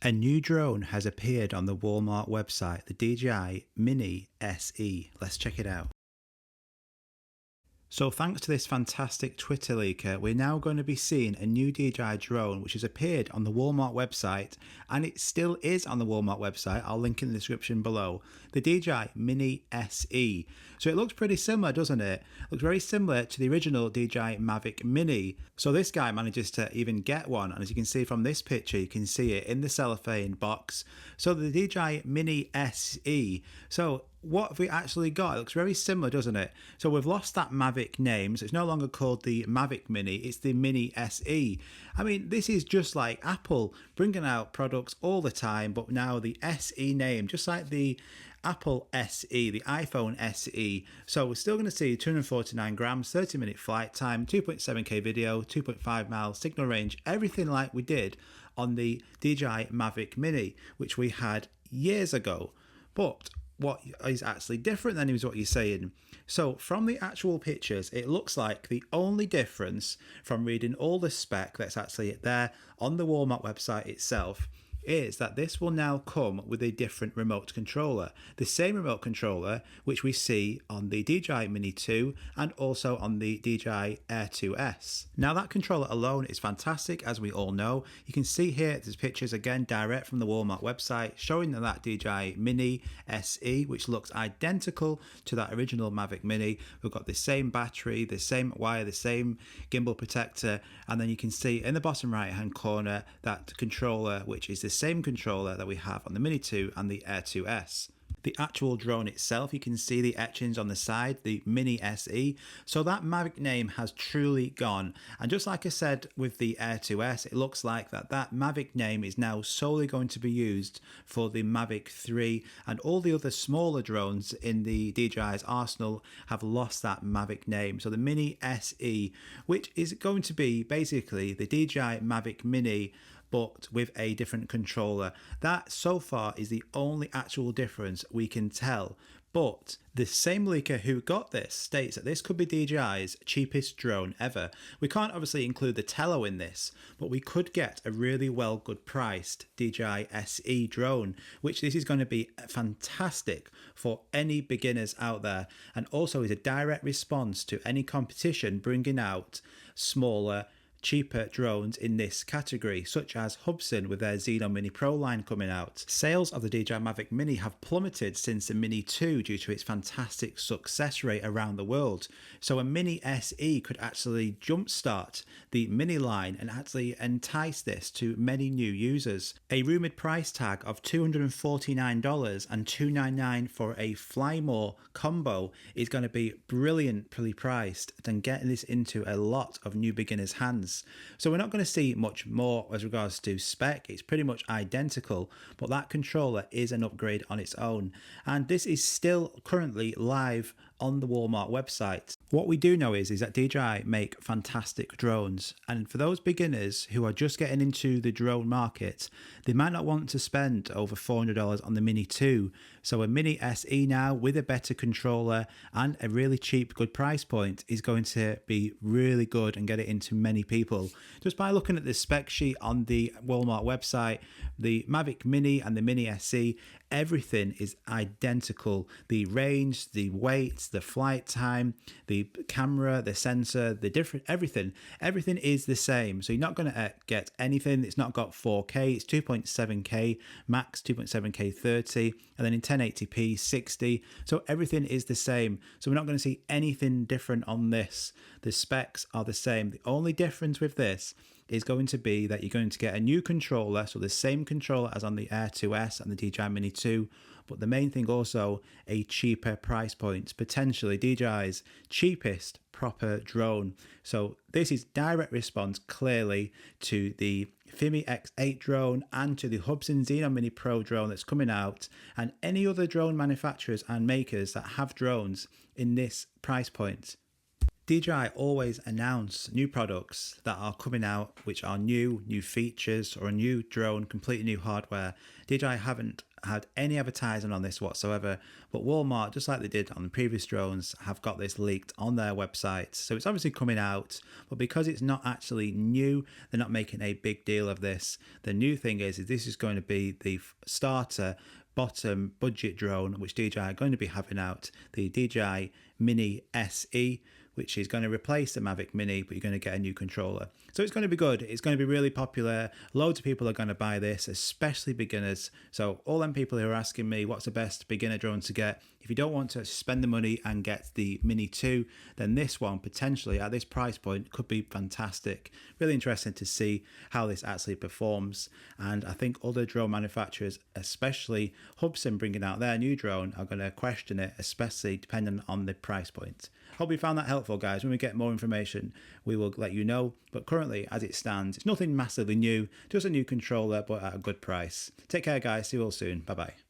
A new drone has appeared on the Walmart website, the DJI Mini SE. Let's check it out. So thanks to this fantastic Twitter leaker, we're now going to be seeing a new DJI drone which has appeared on the Walmart website, and it still is on the Walmart website. I'll link in the description below. The DJI Mini SE. So it looks pretty similar, doesn't it? It looks very similar to the original DJI Mavic Mini. So this guy manages to even get one, and as you can see from this picture, you can see it in the cellophane box. So the DJI Mini SE. So what have we actually got? It looks very similar, doesn't it? So we've lost that Mavic name, so it's no longer called the Mavic Mini, it's the Mini SE. I mean, this is just like Apple bringing out products all the time, but now the SE name, just like the Apple SE, the iPhone SE. So we're still going to see 249 grams, 30-minute flight time, 2.7K video, 2.5 mile signal range, everything like we did on the DJI Mavic Mini, which we had years ago. But what is actually different then is what you're saying. So from the actual pictures, it looks like the only difference from reading all the spec that's actually there on the Walmart website itself is that this will now come with a different remote controller. The same remote controller which we see on the DJI Mini 2 and also on the DJI Air 2S. Now that controller alone is fantastic, as we all know. You can see here there's pictures again direct from the Walmart website showing that DJI Mini SE, which looks identical to that original Mavic Mini. We've got the same battery, the same wire, the same gimbal protector, and then you can see in the bottom right hand corner that controller which is the same controller that we have on the Mini 2 and the Air 2S. The actual drone itself, you can see the etchings on the side, the Mini SE. So that Mavic name has truly gone. And just like I said with the Air 2S, it looks like that Mavic name is now solely going to be used for the Mavic 3, and all the other smaller drones in the DJI's arsenal have lost that Mavic name. So the Mini SE, which is going to be basically the DJI Mavic Mini, but with a different controller. That so far is the only actual difference we can tell. But the same leaker who got this states that this could be DJI's cheapest drone ever. We can't obviously include the Tello in this, but we could get a really well good priced DJI SE drone, which this is going to be fantastic for any beginners out there, and also is a direct response to any competition bringing out smaller, cheaper drones in this category, such as Hubsan with their Xeno Mini Pro line coming out. Sales of the DJI Mavic Mini have plummeted since the Mini 2 due to its fantastic success rate around the world. So a Mini SE could actually jumpstart the Mini line and actually entice this to many new users. A rumoured price tag of $249 and $299 for a Fly More combo is going to be brilliantly priced and getting this into a lot of new beginners' hands. So we're not going to see much more as regards to spec. It's pretty much identical, but that controller is an upgrade on its own, and this is still currently live on the Walmart website. What we do know is that DJI make fantastic drones, and for those beginners who are just getting into the drone market, they might not want to spend over $400 on the Mini 2. So a Mini SE now with a better controller and a really cheap good price point is going to be really good and get it into many people. Just by looking at the spec sheet on the Walmart website, the Mavic Mini and the Mini SE, everything is identical. The range, the weight, the flight time, the camera, the sensor, the different everything is the same. So you're not going to get anything that's not got 4K. It's 2.7K max, 2.7K 30, and then in 1080p 60. So everything is the same. So we're not going to see anything different on this. The specs are the same. The only difference with this is going to be that you're going to get a new controller, so the same controller as on the Air 2S and the DJI Mini 2, but the main thing also a cheaper price point, potentially DJI's cheapest proper drone. So this is direct response clearly to the Fimi X8 drone and to the Hubsan Xeno Mini Pro drone that's coming out, and any other drone manufacturers and makers that have drones in this price point. DJI always announce new products that are coming out, which are new features or a new drone, completely new hardware. DJI haven't had any advertising on this whatsoever, but Walmart, just like they did on the previous drones, have got this leaked on their website. So it's obviously coming out, but because it's not actually new, they're not making a big deal of this. The new thing is this is going to be the starter bottom budget drone, which DJI are going to be having out, the DJI Mini SE, which is going to replace the Mavic Mini, but you're going to get a new controller. So it's going to be good. It's going to be really popular. Loads of people are going to buy this, especially beginners. So all them people who are asking me what's the best beginner drone to get, if you don't want to spend the money and get the Mini 2, then this one potentially at this price point could be fantastic. Really interesting to see how this actually performs. And I think other drone manufacturers, especially Hubsan bringing out their new drone, are going to question it, especially depending on the price point. Hope you found that helpful, guys. When we get more information, we will let you know. But currently, as it stands, it's nothing massively new, just a new controller, but at a good price. Take care, guys. See you all soon. Bye-bye.